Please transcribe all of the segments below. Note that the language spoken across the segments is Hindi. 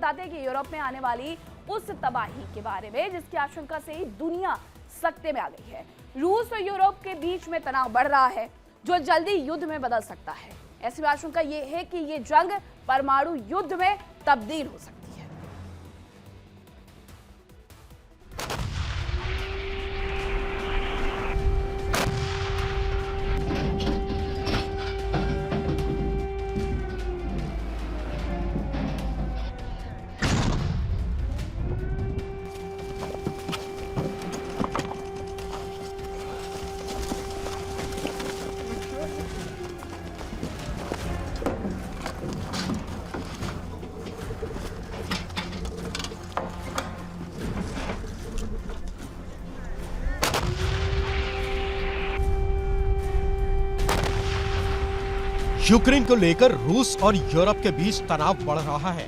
बताते हैं कि यूरोप में आने वाली उस तबाही के बारे में जिसकी आशंका से ही दुनिया सकते में आ गई है। रूस और यूरोप के बीच में तनाव बढ़ रहा है जो जल्दी युद्ध में बदल सकता है। ऐसी में आशंका ये है कि ये जंग परमाणु युद्ध में तब्दील हो सकती है। यूक्रेन को लेकर रूस और यूरोप के बीच तनाव बढ़ रहा है।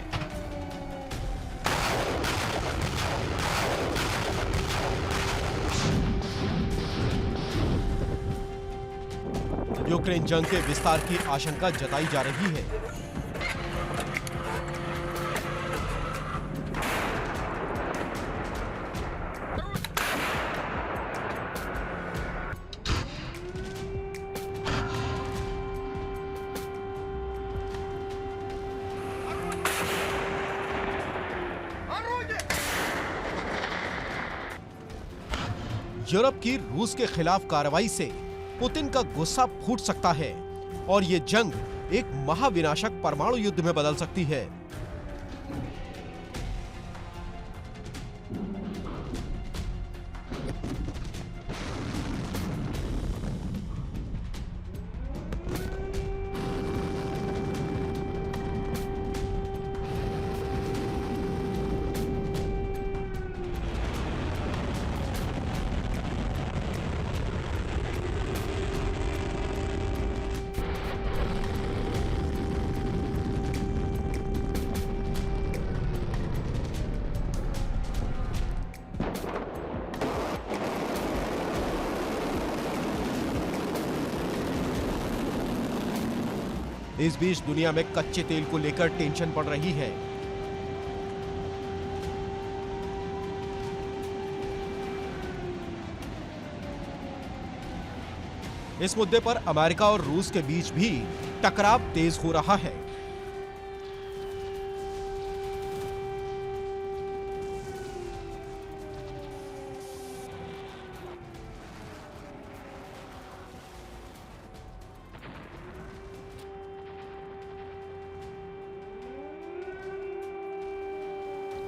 यूक्रेन जंग के विस्तार की आशंका जताई जा रही है। यूरोप की रूस के खिलाफ कार्रवाई से पुतिन का गुस्सा फूट सकता है और ये जंग एक महाविनाशक परमाणु युद्ध में बदल सकती है। इस बीच दुनिया में कच्चे तेल को लेकर टेंशन बढ़ रही है। इस मुद्दे पर अमेरिका और रूस के बीच भी टकराव तेज हो रहा है।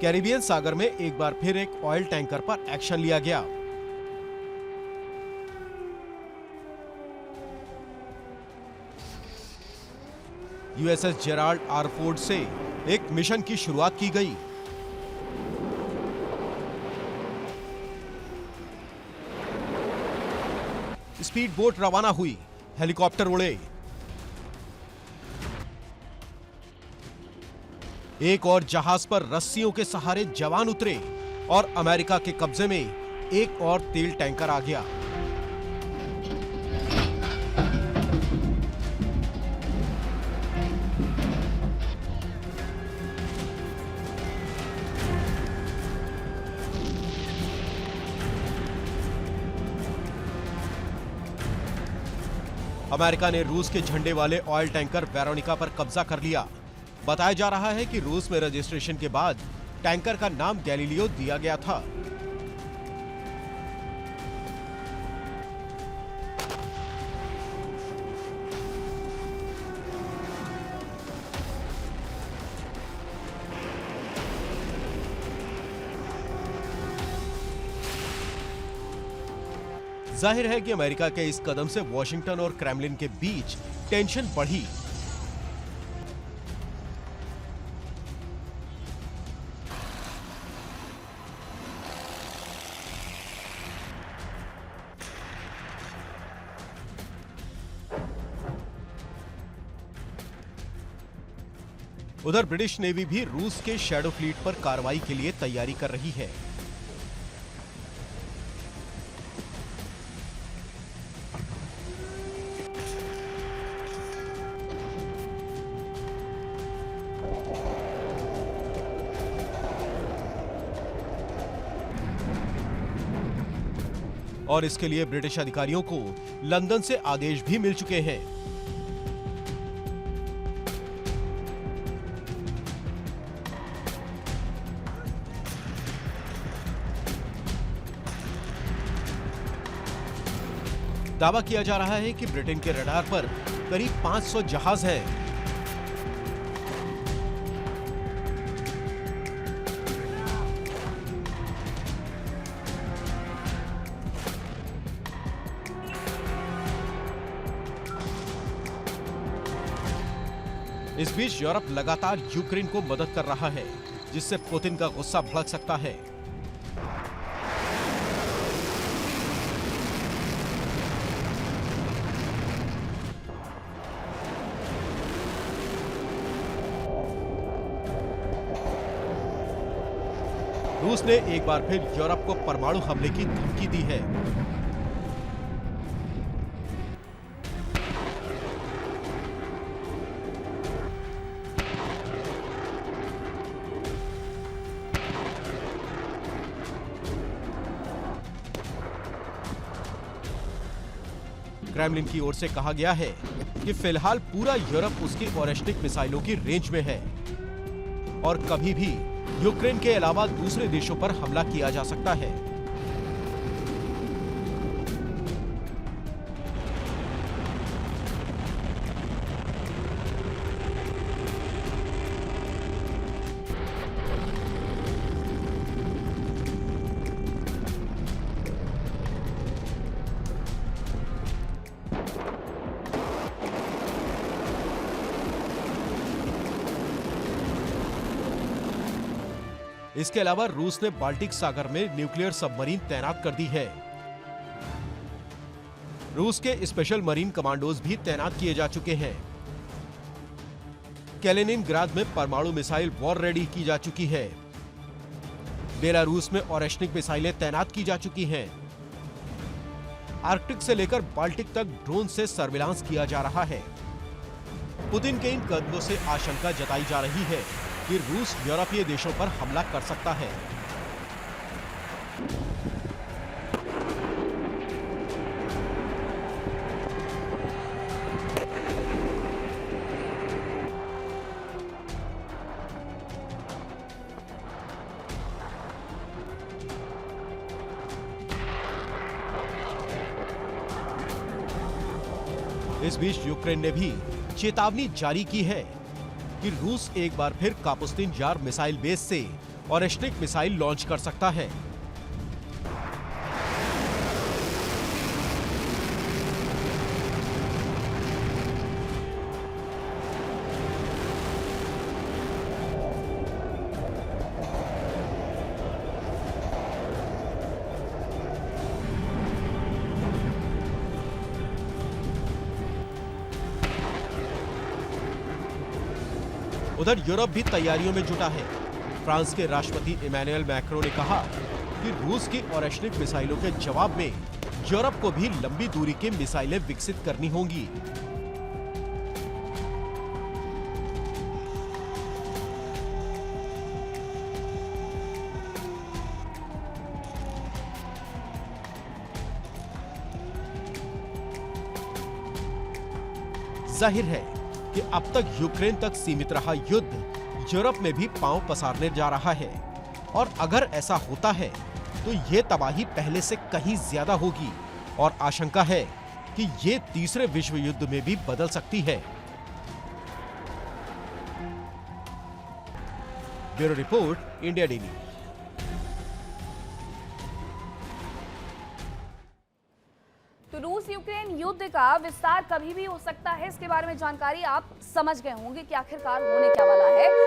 कैरिबियन सागर में एक बार फिर एक ऑयल टैंकर पर एक्शन लिया गया। यूएसएस जेराल्ड आर फोर्ड से एक मिशन की शुरुआत की गई। स्पीड बोट रवाना हुई, हेलीकॉप्टर उड़े। एक और जहाज पर रस्सियों के सहारे जवान उतरे और अमेरिका के कब्जे में एक और तेल टैंकर आ गया। अमेरिका ने रूस के झंडे वाले ऑयल टैंकर वेरोनिका पर कब्जा कर लिया। बताया जा रहा है कि रूस में रजिस्ट्रेशन के बाद टैंकर का नाम गैलीलियो दिया गया था। जाहिर है कि अमेरिका के इस कदम से वॉशिंगटन और क्रेमलिन के बीच टेंशन बढ़ी। उधर ब्रिटिश नेवी भी रूस के शैडो फ्लीट पर कार्रवाई के लिए तैयारी कर रही है। और इसके लिए ब्रिटिश अधिकारियों को लंदन से आदेश भी मिल चुके हैं। दावा किया जा रहा है कि ब्रिटेन के रडार पर करीब 500 जहाज हैं। इस बीच यूरोप लगातार यूक्रेन को मदद कर रहा है, जिससे पुतिन का गुस्सा भड़क सकता है। रूस ने एक बार फिर यूरोप को परमाणु हमले की धमकी दी है। क्रेमलिन की ओर से कहा गया है कि फिलहाल पूरा यूरोप उसकी ओरेस्टिक मिसाइलों की रेंज में है और कभी भी यूक्रेन के अलावा दूसरे देशों पर हमला किया जा सकता है। इसके अलावा रूस ने बाल्टिक सागर में न्यूक्लियर सबमरीन तैनात कर दी है। रूस के स्पेशल मरीन कमांडोज भी तैनात किए जा चुके हैं। कैलिनिनग्राद में परमाणु मिसाइल वॉर रेडी की जा चुकी है। बेलारूस में ओरेश्निक मिसाइलें तैनात की जा चुकी हैं। आर्कटिक से लेकर बाल्टिक तक ड्रोन से सर्विलांस किया जा रहा है। पुतिन के इन कदमों से आशंका जताई जा रही है कि रूस यूरोपीय देशों पर हमला कर सकता है। इस बीच यूक्रेन ने भी चेतावनी जारी की है कि रूस एक बार फिर कापुस्तिन यार मिसाइल बेस से ओरेश्निक मिसाइल लॉन्च कर सकता है। उधर यूरोप भी तैयारियों में जुटा है। फ्रांस के राष्ट्रपति इमैनुअल मैक्रों ने कहा कि रूस की ओरेश्निक मिसाइलों के जवाब में यूरोप को भी लंबी दूरी की मिसाइलें विकसित करनी होंगी। जाहिर है कि अब तक यूक्रेन तक सीमित रहा युद्ध यूरोप में भी पांव पसारने जा रहा है और अगर ऐसा होता है तो ये तबाही पहले से कहीं ज्यादा होगी और आशंका है कि ये तीसरे विश्व युद्ध में भी बदल सकती है। Bureau report, India daily. तो रूस यूक्रेन युद्ध का विस्तार कभी भी हो सकता है, इसके बारे में जानकारी आप समझ गए होंगे कि आखिरकार होने क्या वाला है।